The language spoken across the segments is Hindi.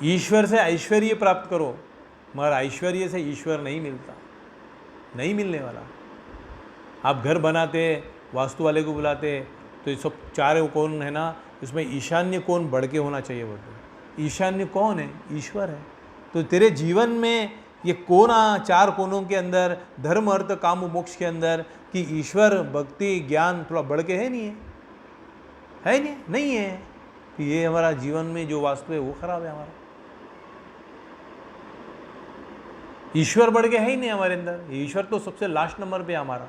ईश्वर से ऐश्वर्य प्राप्त करो, मगर ऐश्वर्य से ईश्वर नहीं मिलता, नहीं मिलने वाला। आप घर बनाते, वास्तु वाले को बुलाते, तो ये सब चार कोण है ना, इसमें ईशान्य कोण बढ़ के होना चाहिए बोलते। ईशान्य कौन है? ईश्वर है। तो तेरे जीवन में ये कोना, चार कोनों के अंदर, धर्म अर्थ काम मोक्ष के अंदर, कि ईश्वर भक्ति ज्ञान थोड़ा बढ़ के है नहीं है? है नहीं? नहीं है। तो ये हमारा जीवन में जो वास्तु है वो खराब है हमारा। ईश्वर बढ़ के है ही नहीं हमारे अंदर। ईश्वर तो सबसे लास्ट नंबर पे हमारा।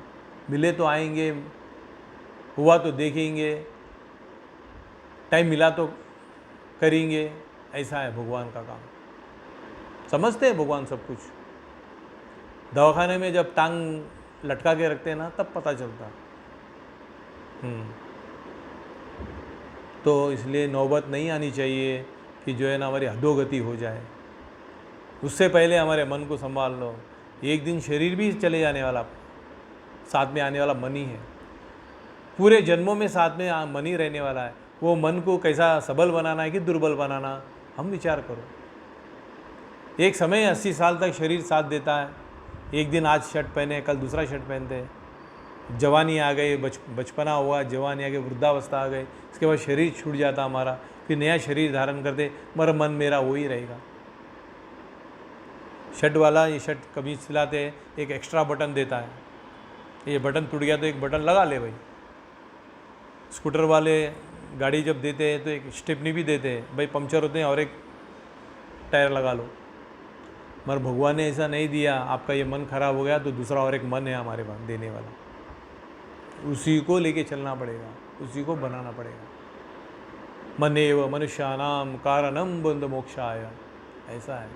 मिले तो आएंगे, हुआ तो देखेंगे, टाइम मिला तो करेंगे, ऐसा है भगवान का काम। समझते हैं भगवान सब कुछ। दवाखाने में जब टांग लटका के रखते हैं ना, तब पता चलता। तो इसलिए नौबत नहीं आनी चाहिए कि जो है ना हमारी अधोगति हो जाए। उससे पहले हमारे मन को संभाल लो। एक दिन शरीर भी चले जाने वाला, साथ में आने वाला मन ही है। पूरे जन्मों में साथ में मन ही रहने वाला है। वो मन को कैसा सबल बनाना है कि दुर्बल बनाना, हम विचार करो। एक समय 80 साल तक शरीर साथ देता है। एक दिन आज शर्ट पहने, कल दूसरा शर्ट पहनते हैं। जवानी आ गई, बचपना हुआ, जवानी आ गई, वृद्धावस्था आ गई, इसके बाद शरीर छूट जाता हमारा, फिर नया शरीर धारण करते, मगर मन मेरा वही रहेगा। शर्ट वाला ये शर्ट कभी सिलाते, एक एक्स्ट्रा बटन देता है, ये बटन टूट गया तो एक बटन लगा ले भाई। स्कूटर वाले गाड़ी जब देते हैं तो एक स्टेपनी भी देते हैं, भाई पंक्चर होते हैं और एक टायर लगा लो। मगर भगवान ने ऐसा नहीं दिया। आपका ये मन खराब हो गया तो दूसरा और एक मन है हमारे पास देने वाला, उसी को लेके चलना पड़ेगा, उसी को बनाना पड़ेगा। मनेव मनुष्यानाम कारणम बंध मोक्षाय, ऐसा है।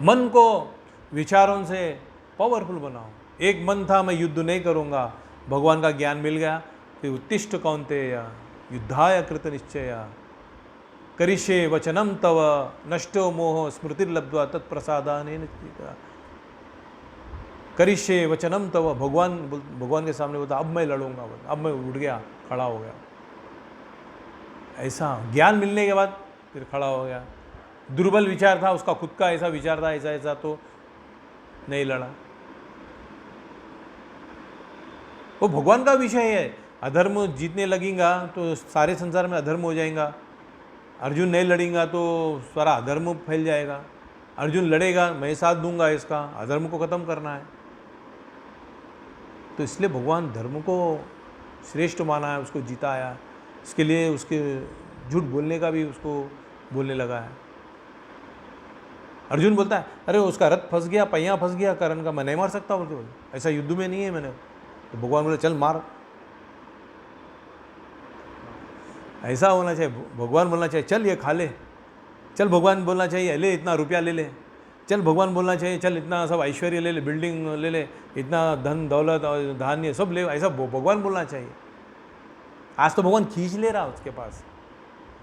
मन को विचारों से पावरफुल बनाओ। एक मन था मैं युद्ध नहीं करूँगा, भगवान का ज्ञान मिल गया, फिर उत्तिष्ठ कौन्तेय युद्धाय कृत निश्चय करिष्ये वचनम तव नष्टो मोह स्मृतिर्लब्ध्वा तत्प्रसादानेन करिष्ये वचनम तव। भगवान के सामने बोलता अब मैं लड़ूंगा, अब मैं उठ गया, खड़ा हो गया। ऐसा ज्ञान मिलने के बाद फिर खड़ा हो गया। दुर्बल विचार था उसका, खुद का ऐसा विचार था, ऐसा ऐसा, तो नहीं लड़ा। वो भगवान का विषय है। अधर्म जीतने लगेगा तो सारे संसार में अधर्म हो जाएगा। अर्जुन नहीं लड़ेगा तो सारा अधर्म फैल जाएगा। अर्जुन लड़ेगा, मैं साथ दूंगा इसका, अधर्म को ख़त्म करना है। तो इसलिए भगवान धर्म को श्रेष्ठ माना है, उसको जिताया। इसके लिए उसके झूठ बोलने का भी उसको बोलने लगा है। अर्जुन बोलता है अरे उसका रथ फंस गया, पहिया फंस गया कर्ण का, मैं नहीं मार सकता बोलते, ऐसा युद्ध में नहीं है मैंने। तो भगवान बोले चल मार। ऐसा होना चाहिए। भगवान बोलना चाहिए चल ये खा ले, चल भगवान बोलना चाहिए ले इतना रुपया ले ले, चल भगवान बोलना चाहिए चल इतना सब ऐश्वर्य ले ले, बिल्डिंग ले ले, इतना धन दौलत और धान्य सब ले, ऐसा भगवान बोलना चाहिए। आज तो भगवान खींच ले रहा है उसके पास,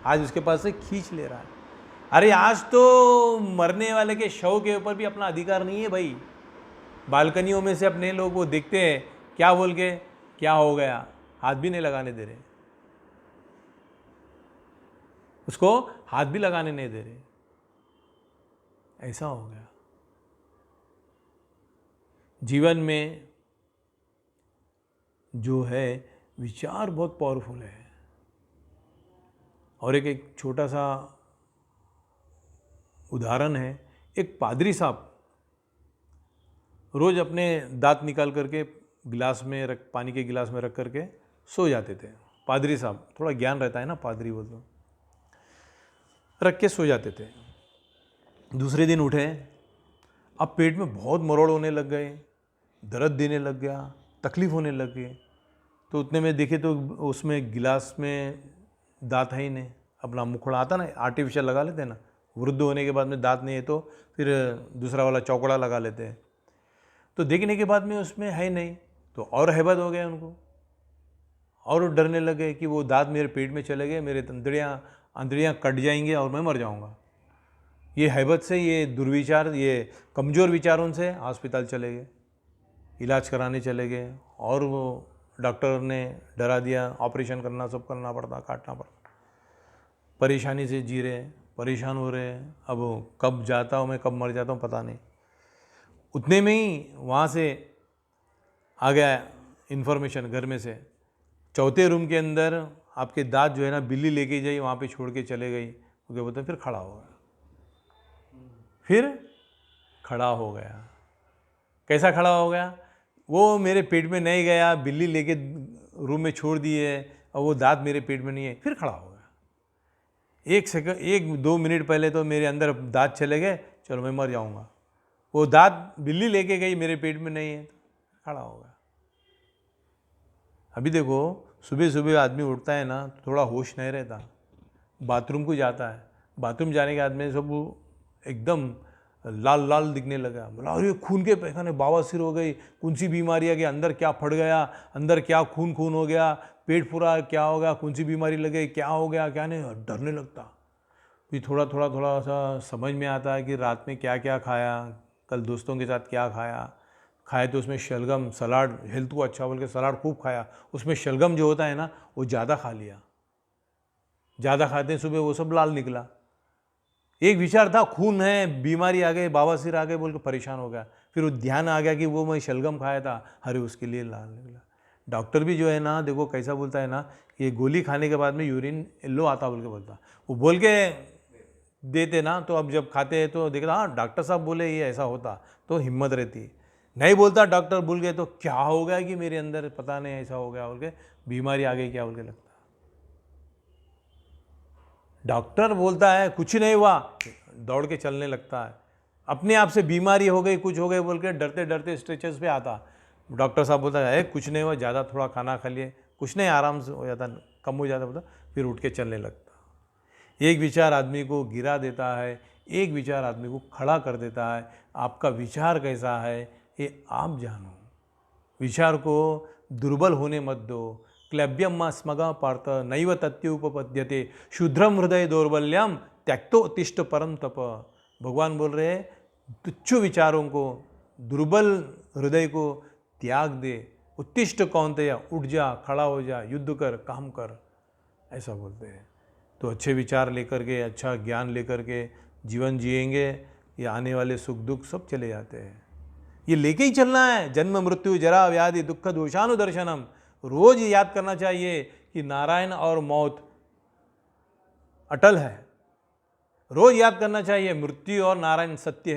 आज उसके पास से खींच ले रहा है। अरे आज तो मरने वाले के शव के ऊपर भी अपना अधिकार नहीं है भाई। बालकनियों में से अपने लोग वो देखते हैं, क्या बोल के क्या हो गया, हाथ भी नहीं लगाने दे रहे, उसको हाथ भी लगाने नहीं दे रहे। ऐसा हो गया। जीवन में जो है विचार बहुत पावरफुल है। और एक छोटा सा उदाहरण है। एक पादरी साहब रोज अपने दांत निकाल करके गिलास में पानी के गिलास में रख करके सो जाते थे। पादरी साहब, थोड़ा ज्ञान रहता है ना, पादरी बोल दो, रख के सो जाते थे। दूसरे दिन उठे, अब पेट में बहुत मरोड़ होने लग गए, दर्द देने लग गया, तकलीफ होने लग गई। तो उतने में देखे तो उसमें गिलास में दांत है ही नहीं। अपना मुखड़ा आता ना, आर्टिफिशियल लगा लेते हैं ना, वृद्ध होने के बाद में दांत नहीं है तो फिर दूसरा वाला चौकड़ा लगा लेते हैं। तो देखने के बाद में उसमें है नहीं, तो और हैबत हो गया उनको, और डरने लगे कि वो दांत मेरे पेट में चले गए, मेरे अंदड़ियाँ कट जाएंगे और मैं मर जाऊंगा। ये हैबत से, ये दुर्विचार, ये कमज़ोर विचारों से अस्पताल चले गए, इलाज कराने चले गए, और वो डॉक्टर ने डरा दिया, ऑपरेशन करना, सब करना पड़ता, काटना पड़ता, परेशानी से जी रहे हैं। परेशान हो रहे हैं, अब कब जाता हूँ मैं, कब मर जाता हूँ पता नहीं। उतने में ही वहाँ से आ गया इन्फॉर्मेशन घर में से, चौथे रूम के अंदर आपके दांत जो है ना बिल्ली लेके जाई, वहाँ पे छोड़ के चले गई। ओके बोलते फिर खड़ा हो गया, फिर खड़ा हो गया। कैसा खड़ा हो गया? वो मेरे पेट में नहीं गया, बिल्ली लेके रूम में छोड़ दी है और वो दांत मेरे पेट में नहीं है, फिर खड़ा हो गया। 1-2 मिनट पहले तो मेरे अंदर दांत चले गए, चलो मैं मर जाऊंगा। वो दांत बिल्ली लेके गई, मेरे पेट में नहीं है, तो खड़ा हो गया। अभी देखो, सुबह सुबह आदमी उठता है ना तो थोड़ा होश नहीं रहता, बाथरूम को जाता है, बाथरूम जाने के बाद में सब एकदम लाल लाल दिखने लगा। बोला अरे खून के पैखाने, बवासीर हो गई, कौन सी बीमारी आ गई, अंदर क्या फट गया, अंदर क्या खून खून हो गया, पेट पूरा क्या हो गया, कौन सी बीमारी लग गई, क्या हो गया क्या नहीं, डरने लगता। फिर थोड़ा सा समझ में आता है कि रात में क्या क्या खाया, कल दोस्तों के साथ क्या खाया तो उसमें शलगम सलाड, हेल्थ को अच्छा बोल के सलाड खूब खाया, उसमें शलगम जो होता है ना वो ज़्यादा खा लिया, ज़्यादा खाते हैं सुबह वो सब लाल निकला। एक विचार था खून है, बीमारी आ गई, बवासीर आ गई बोल के परेशान हो गया। फिर वो ध्यान आ गया कि वो मैं शलगम खाया था, अरे उसके लिए लाल निकला। डॉक्टर भी जो है ना देखो कैसा बोलता है ना, ये गोली खाने के बाद में यूरिन येलो आता बोल के बोलता, वो बोल के देते ना, तो अब जब खाते हैं तो देखता हाँ डॉक्टर साहब बोले ये ऐसा होता, तो हिम्मत रहती। नहीं बोलता डॉक्टर भूल गए तो क्या हो गया कि मेरे अंदर पता नहीं ऐसा हो गया बोल के, बीमारी आ गई क्या बोल के लगता। डॉक्टर बोलता है कुछ नहीं हुआ, दौड़ के चलने लगता है। अपने आप से बीमारी हो गई, कुछ हो गई बोल के डरते डरते स्ट्रेचर्स पे आता। डॉक्टर साहब बोलता है कुछ नहीं हुआ, ज़्यादा थोड़ा खाना खा लिए, कुछ नहीं, आराम से हो जाता, कम हो जाता बोलता, फिर उठ के चलने लगता। एक विचार आदमी को गिरा देता है, एक विचार आदमी को खड़ा कर देता है। आपका विचार कैसा है ये आप जानो। विचार को दुर्बल होने मत दो। क्लैब्यम स्मग पार्थ नैव तत्युपपद्यते शुद्रम हृदय दौर्बल्यम त्यक्तो उत्तिष्ठ परम तप। भगवान बोल रहे तुच्छ विचारों को, दुर्बल हृदय को त्याग दे, उत्तिष्ठ कौन्तेय, उठ जा, खड़ा हो जा, युद्ध कर, काम कर, ऐसा बोलते हैं। तो अच्छे विचार लेकर के, अच्छा ज्ञान लेकर के जीवन जिएंगे, ये आने वाले सुख दुख सब चले जाते हैं। ये लेके ही चलना है, जन्म मृत्यु जरा व्याधि दुख दोषानुदर्शनम। रोज याद करना चाहिए कि नारायण और मौत अटल है। रोज याद करना चाहिए मृत्यु और नारायण सत्य है।